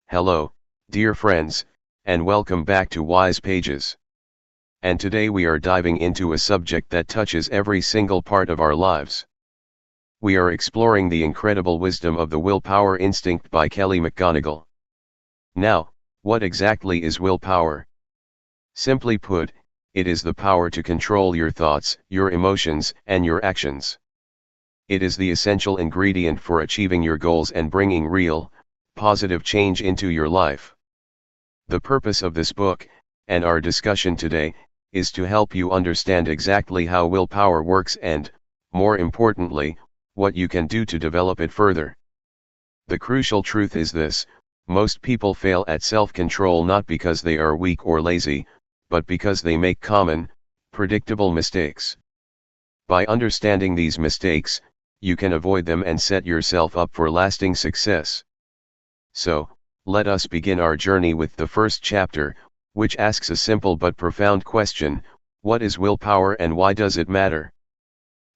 Hello, dear friends, and welcome back to Wise Pages. And today we are diving into a subject that touches every single part of our lives. We are exploring the incredible wisdom of the Willpower Instinct by Kelly McGonigal. Now, what exactly is willpower? Simply put, it is the power to control your thoughts, your emotions, and your actions. It is the essential ingredient for achieving your goals and bringing real, positive change into your life. The purpose of this book, and our discussion today, is to help you understand exactly how willpower works and, more importantly, what you can do to develop it further. The crucial truth is this: most people fail at self-control not because they are weak or lazy, but because they make common, predictable mistakes. By understanding these mistakes, you can avoid them and set yourself up for lasting success. So, let us begin our journey with the first chapter, which asks a simple but profound question: what is willpower and why does it matter?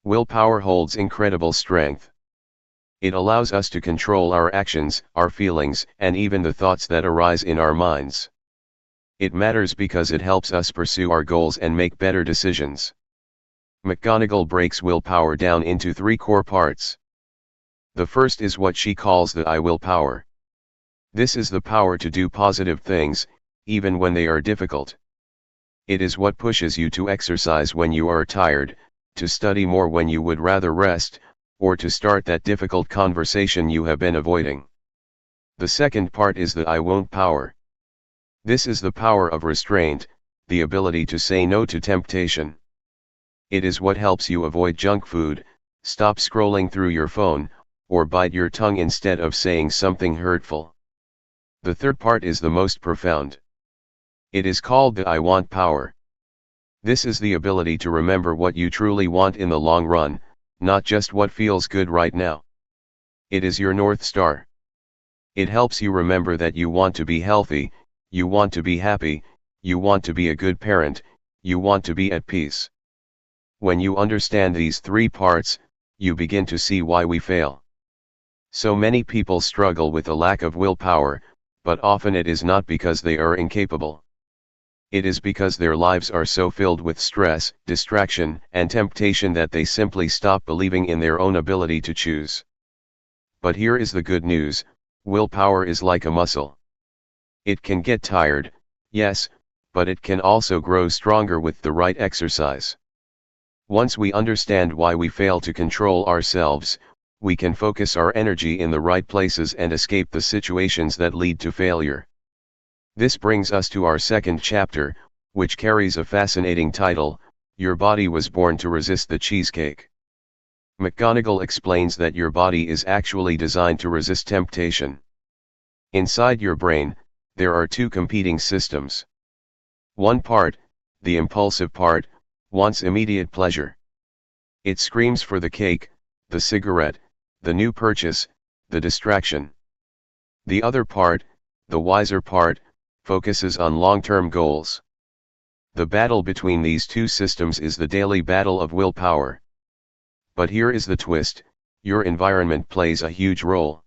Willpower holds incredible strength. It allows us to control our actions, our feelings, and even the thoughts that arise in our minds. It matters because it helps us pursue our goals and make better decisions. McGonigal breaks willpower down into three core parts. The first is what she calls the I will power. This is the power to do positive things, even when they are difficult. It is what pushes you to exercise when you are tired, to study more when you would rather rest, or to start that difficult conversation you have been avoiding. The second part is the I won't power. This is the power of restraint, the ability to say no to temptation. It is what helps you avoid junk food, stop scrolling through your phone, or bite your tongue instead of saying something hurtful. The third part is the most profound. It is called the I want power. This is the ability to remember what you truly want in the long run, not just what feels good right now. It is your North Star. It helps you remember that you want to be healthy, you want to be happy, you want to be a good parent, you want to be at peace. When you understand these three parts, you begin to see why we fail. So many people struggle with a lack of willpower, but often it is not because they are incapable. It is because their lives are so filled with stress, distraction, and temptation that they simply stop believing in their own ability to choose. But here is the good news: willpower is like a muscle. It can get tired, yes, but it can also grow stronger with the right exercise. Once we understand why we fail to control ourselves, we can focus our energy in the right places and escape the situations that lead to failure. This brings us to our second chapter, which carries a fascinating title: Your Body Was Born to Resist the Cheesecake. McGonigal explains that your body is actually designed to resist temptation. Inside your brain, there are two competing systems. One part, the impulsive part, wants immediate pleasure. It screams for the cake, the cigarette, the new purchase, the distraction. The other part, the wiser part, focuses on long-term goals. The battle between these two systems is the daily battle of willpower. But here is the twist: your environment plays a huge role.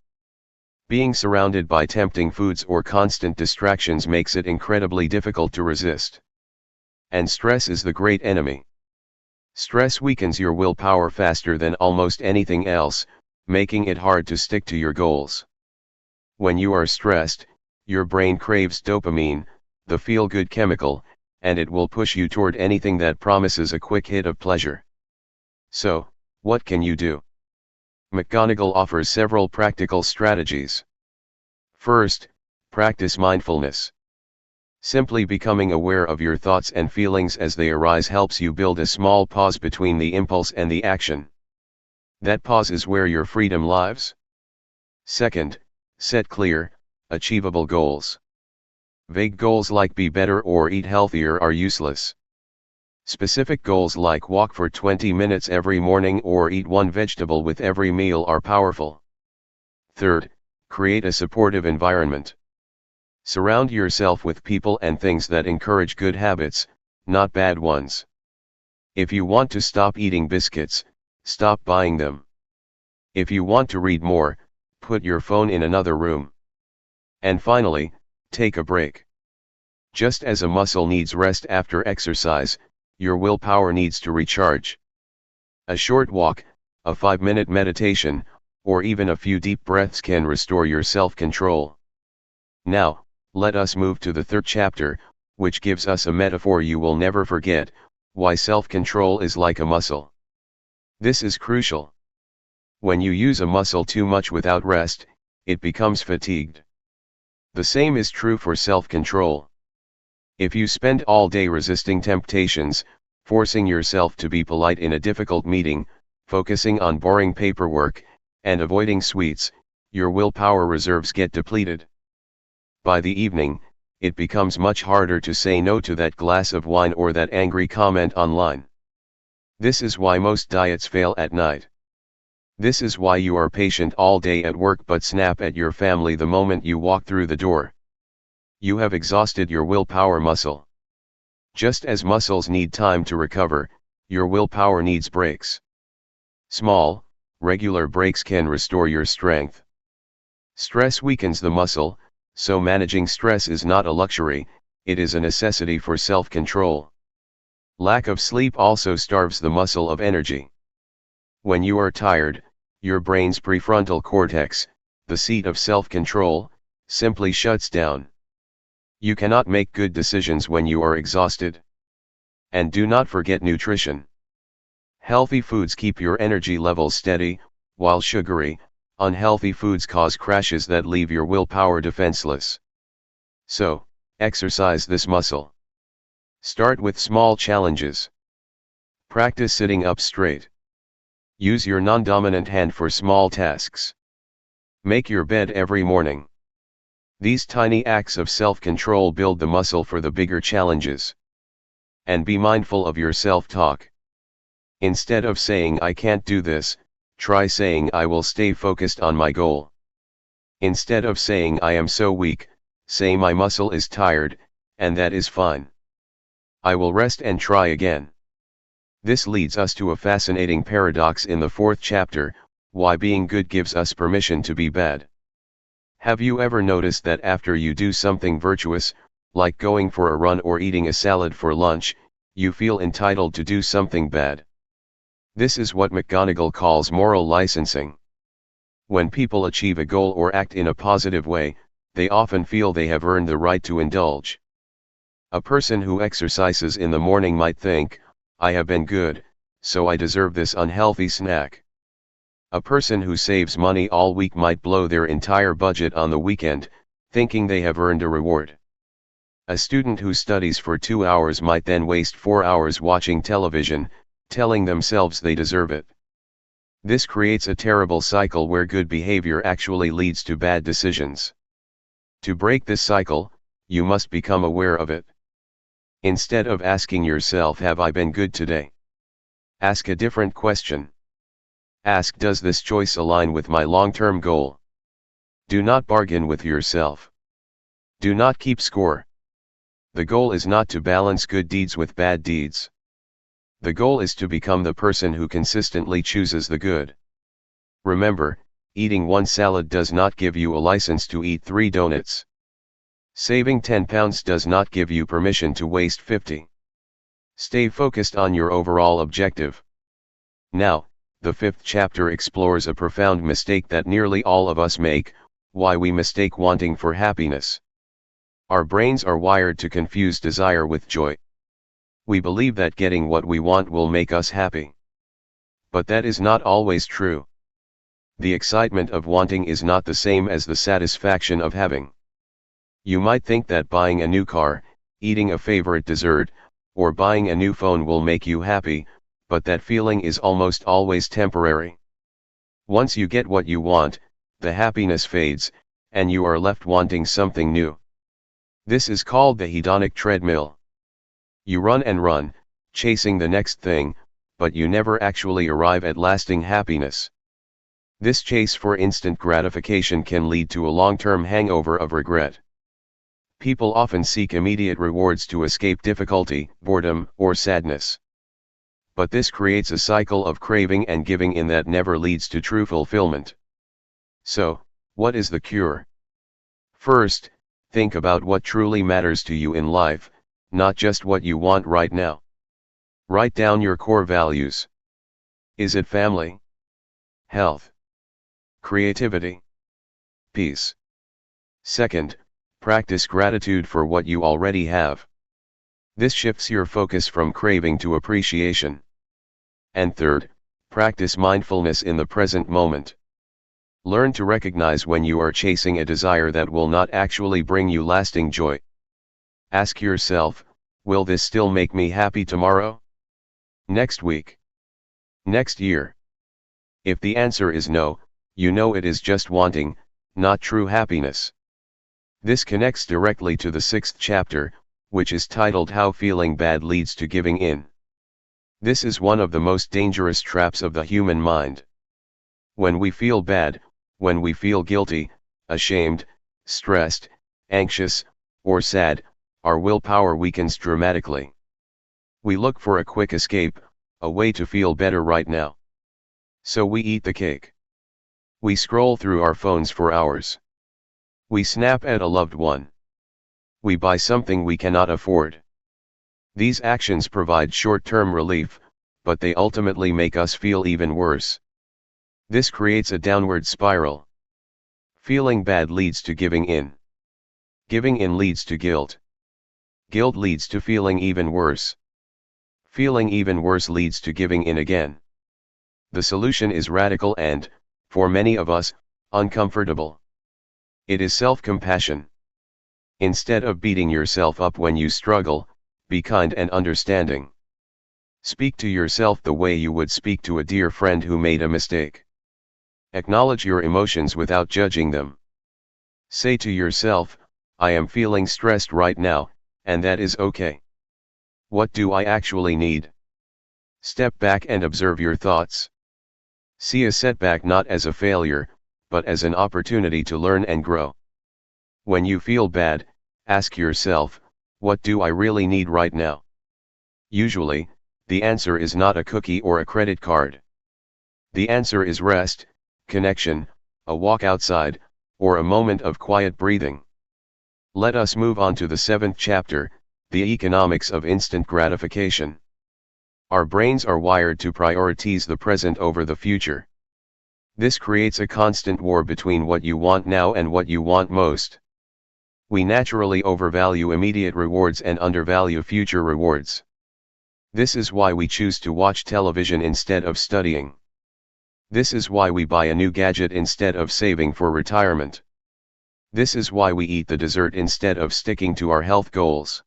Being surrounded by tempting foods or constant distractions makes it incredibly difficult to resist. And stress is the great enemy. Stress weakens your willpower faster than almost anything else, making it hard to stick to your goals. When you are stressed, your brain craves dopamine, the feel-good chemical, and it will push you toward anything that promises a quick hit of pleasure. So, what can you do? McGonigal offers several practical strategies. First, practice mindfulness. Simply becoming aware of your thoughts and feelings as they arise helps you build a small pause between the impulse and the action. That pause is where your freedom lies. Second, set clear, achievable goals. Vague goals like be better or eat healthier are useless. Specific goals like walk for 20 minutes every morning or eat one vegetable with every meal are powerful. Third, create a supportive environment. Surround yourself with people and things that encourage good habits, not bad ones. If you want to stop eating biscuits, stop buying them. If you want to read more, put your phone in another room. And finally, take a break. Just as a muscle needs rest after exercise, your willpower needs to recharge. A short walk, a 5-minute meditation, or even a few deep breaths can restore your self-control. Now, let us move to the third chapter, which gives us a metaphor you will never forget: why self-control is like a muscle. This is crucial. When you use a muscle too much without rest, it becomes fatigued. The same is true for self-control. If you spend all day resisting temptations, forcing yourself to be polite in a difficult meeting, focusing on boring paperwork, and avoiding sweets, your willpower reserves get depleted. By the evening, it becomes much harder to say no to that glass of wine or that angry comment online. This is why most diets fail at night. This is why you are patient all day at work but snap at your family the moment you walk through the door. You have exhausted your willpower muscle. Just as muscles need time to recover, your willpower needs breaks. Small, regular breaks can restore your strength. Stress weakens the muscle, so managing stress is not a luxury, it is a necessity for self-control. Lack of sleep also starves the muscle of energy. When you are tired, your brain's prefrontal cortex, the seat of self-control, simply shuts down. You cannot make good decisions when you are exhausted. And do not forget nutrition. Healthy foods keep your energy levels steady, while sugary, unhealthy foods cause crashes that leave your willpower defenseless. So, exercise this muscle. Start with small challenges. Practice sitting up straight. Use your non-dominant hand for small tasks. Make your bed every morning. These tiny acts of self-control build the muscle for the bigger challenges. And be mindful of your self-talk. Instead of saying "I can't do this," try saying "I will stay focused on my goal." Instead of saying "I am so weak," say "My muscle is tired, and that is fine. I will rest and try again." This leads us to a fascinating paradox in the fourth chapter: why being good gives us permission to be bad. Have you ever noticed that after you do something virtuous, like going for a run or eating a salad for lunch, you feel entitled to do something bad? This is what McGonagall calls moral licensing. When people achieve a goal or act in a positive way, they often feel they have earned the right to indulge. A person who exercises in the morning might think, "I have been good, so I deserve this unhealthy snack." A person who saves money all week might blow their entire budget on the weekend, thinking they have earned a reward. A student who studies for 2 hours might then waste 4 hours watching television, telling themselves they deserve it. This creates a terrible cycle where good behavior actually leads to bad decisions. To break this cycle, you must become aware of it. Instead of asking yourself "Have I been good today?" ask a different question. Ask, "Does this choice align with my long-term goal?" Do not bargain with yourself. Do not keep score. The goal is not to balance good deeds with bad deeds. The goal is to become the person who consistently chooses the good. Remember, eating one salad does not give you a license to eat 3 donuts. Saving £10 does not give you permission to waste 50. Stay focused on your overall objective. Now, the fifth chapter explores a profound mistake that nearly all of us make: why we mistake wanting for happiness. Our brains are wired to confuse desire with joy. We believe that getting what we want will make us happy. But that is not always true. The excitement of wanting is not the same as the satisfaction of having. You might think that buying a new car, eating a favorite dessert, or buying a new phone will make you happy, but that feeling is almost always temporary. Once you get what you want, the happiness fades, and you are left wanting something new. This is called the hedonic treadmill. You run and run, chasing the next thing, but you never actually arrive at lasting happiness. This chase for instant gratification can lead to a long-term hangover of regret. People often seek immediate rewards to escape difficulty, boredom, or sadness. But this creates a cycle of craving and giving in that never leads to true fulfillment. So, what is the cure? First, think about what truly matters to you in life, not just what you want right now. Write down your core values. Is it family? Health? Creativity? Peace? Second, practice gratitude for what you already have. This shifts your focus from craving to appreciation. And third, practice mindfulness in the present moment. Learn to recognize when you are chasing a desire that will not actually bring you lasting joy. Ask yourself, will this still make me happy tomorrow? Next week? Next year? If the answer is no, you know it is just wanting, not true happiness. This connects directly to the 6th chapter, which is titled How Feeling Bad Leads to Giving In. This is one of the most dangerous traps of the human mind. When we feel bad, when we feel guilty, ashamed, stressed, anxious, or sad, our willpower weakens dramatically. We look for a quick escape, a way to feel better right now. So we eat the cake. We scroll through our phones for hours. We snap at a loved one. We buy something we cannot afford. These actions provide short-term relief, but they ultimately make us feel even worse. This creates a downward spiral. Feeling bad leads to giving in. Giving in leads to guilt. Guilt leads to feeling even worse. Feeling even worse leads to giving in again. The solution is radical and, for many of us, uncomfortable. It is self-compassion. Instead of beating yourself up when you struggle, be kind and understanding. Speak to yourself the way you would speak to a dear friend who made a mistake. Acknowledge your emotions without judging them. Say to yourself, I am feeling stressed right now, and that is okay. What do I actually need? Step back and observe your thoughts. See a setback not as a failure, but as an opportunity to learn and grow. When you feel bad, ask yourself, what do I really need right now? Usually, the answer is not a cookie or a credit card. The answer is rest, connection, a walk outside, or a moment of quiet breathing. Let us move on to the 7th chapter, the economics of instant gratification. Our brains are wired to prioritize the present over the future. This creates a constant war between what you want now and what you want most. We naturally overvalue immediate rewards and undervalue future rewards. This is why we choose to watch television instead of studying. This is why we buy a new gadget instead of saving for retirement. This is why we eat the dessert instead of sticking to our health goals.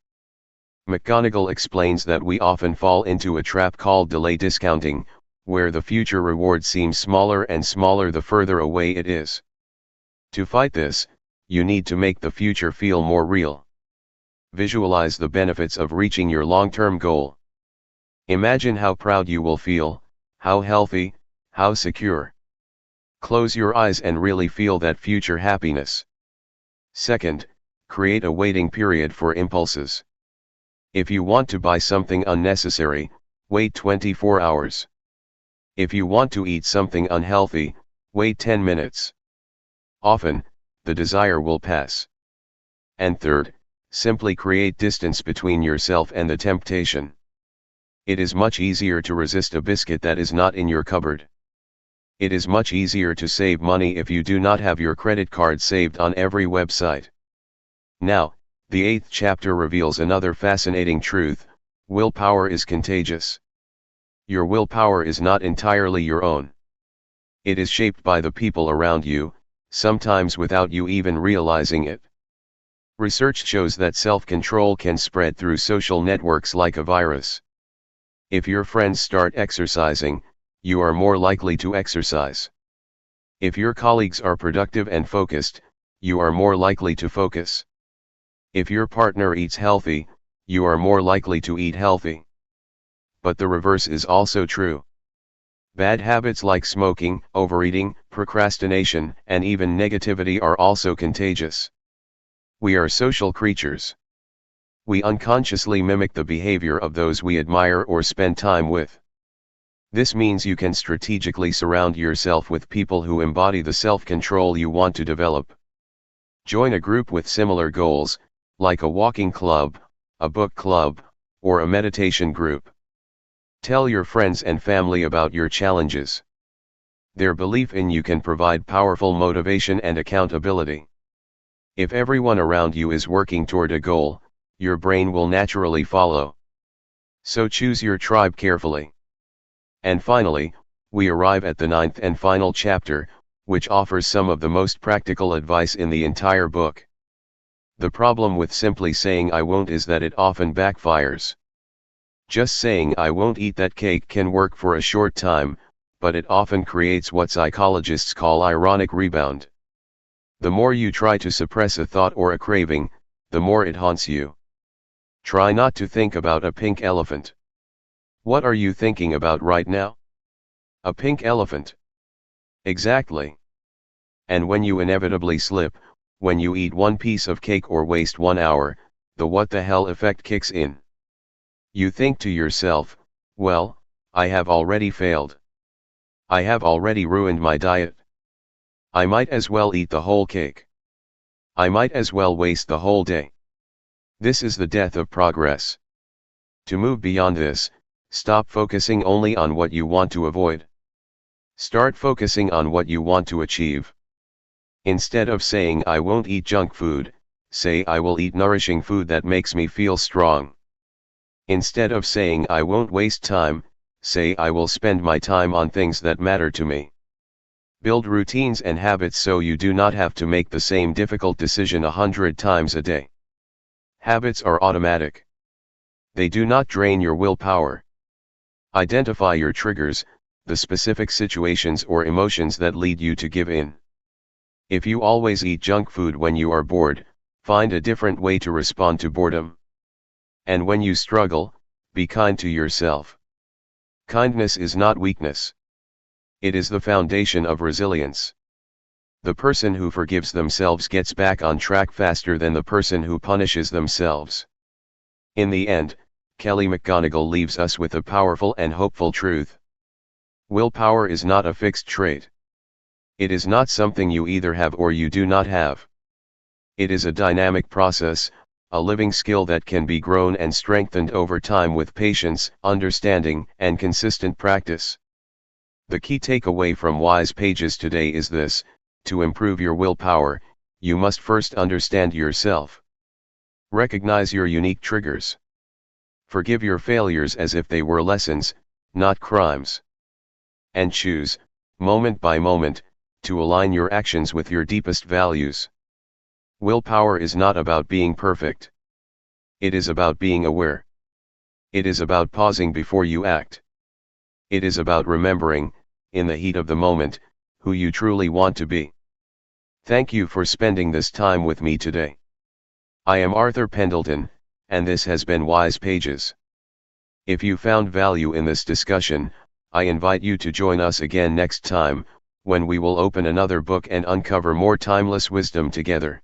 McGonigal explains that we often fall into a trap called delay discounting, where the future reward seems smaller and smaller the further away it is. To fight this, you need to make the future feel more real. Visualize the benefits of reaching your long-term goal. Imagine how proud you will feel, how healthy, how secure. Close your eyes and really feel that future happiness. Second, create a waiting period for impulses. If you want to buy something unnecessary, wait 24 hours. If you want to eat something unhealthy, wait 10 minutes. Often, the desire will pass. And third, simply create distance between yourself and the temptation. It is much easier to resist a biscuit that is not in your cupboard. It is much easier to save money if you do not have your credit card saved on every website. Now, the 8th chapter reveals another fascinating truth: willpower is contagious. Your willpower is not entirely your own. It is shaped by the people around you, sometimes without you even realizing it. Research shows that self-control can spread through social networks like a virus. If your friends start exercising, you are more likely to exercise. If your colleagues are productive and focused, you are more likely to focus. If your partner eats healthy, you are more likely to eat healthy. But the reverse is also true. Bad habits like smoking, overeating, procrastination, and even negativity are also contagious. We are social creatures. We unconsciously mimic the behavior of those we admire or spend time with. This means you can strategically surround yourself with people who embody the self-control you want to develop. Join a group with similar goals, like a walking club, a book club, or a meditation group. Tell your friends and family about your challenges. Their belief in you can provide powerful motivation and accountability. If everyone around you is working toward a goal, your brain will naturally follow. So choose your tribe carefully. And finally, we arrive at the 9th and final chapter, which offers some of the most practical advice in the entire book. The problem with simply saying I won't is that it often backfires. Just saying I won't eat that cake can work for a short time, but it often creates what psychologists call ironic rebound. The more you try to suppress a thought or a craving, the more it haunts you. Try not to think about a pink elephant. What are you thinking about right now? A pink elephant. Exactly. And when you inevitably slip, when you eat one piece of cake or waste 1 hour, the what the hell effect kicks in. You think to yourself, well, I have already failed. I have already ruined my diet. I might as well eat the whole cake. I might as well waste the whole day. This is the death of progress. To move beyond this, stop focusing only on what you want to avoid. Start focusing on what you want to achieve. Instead of saying I won't eat junk food, say I will eat nourishing food that makes me feel strong. Instead of saying I won't waste time, say I will spend my time on things that matter to me. Build routines and habits so you do not have to make the same difficult decision 100 times a day. Habits are automatic. They do not drain your willpower. Identify your triggers, the specific situations or emotions that lead you to give in. If you always eat junk food when you are bored, find a different way to respond to boredom. And when you struggle, be kind to yourself. Kindness is not weakness. It is the foundation of resilience. The person who forgives themselves gets back on track faster than the person who punishes themselves. In the end, Kelly McGonigal leaves us with a powerful and hopeful truth. Willpower is not a fixed trait. It is not something you either have or you do not have. It is a dynamic process, a living skill that can be grown and strengthened over time with patience, understanding, and consistent practice. The key takeaway from Wise Pages today is this: to improve your willpower, you must first understand yourself. Recognize your unique triggers. Forgive your failures as if they were lessons, not crimes. And choose, moment by moment, to align your actions with your deepest values. Willpower is not about being perfect. It is about being aware. It is about pausing before you act. It is about remembering, in the heat of the moment, who you truly want to be. Thank you for spending this time with me today. I am Arthur Pendelton, and this has been Wise Pages. If you found value in this discussion, I invite you to join us again next time, when we will open another book and uncover more timeless wisdom together.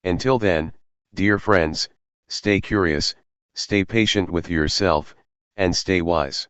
Until then, dear friends, stay curious, stay patient with yourself, and stay wise.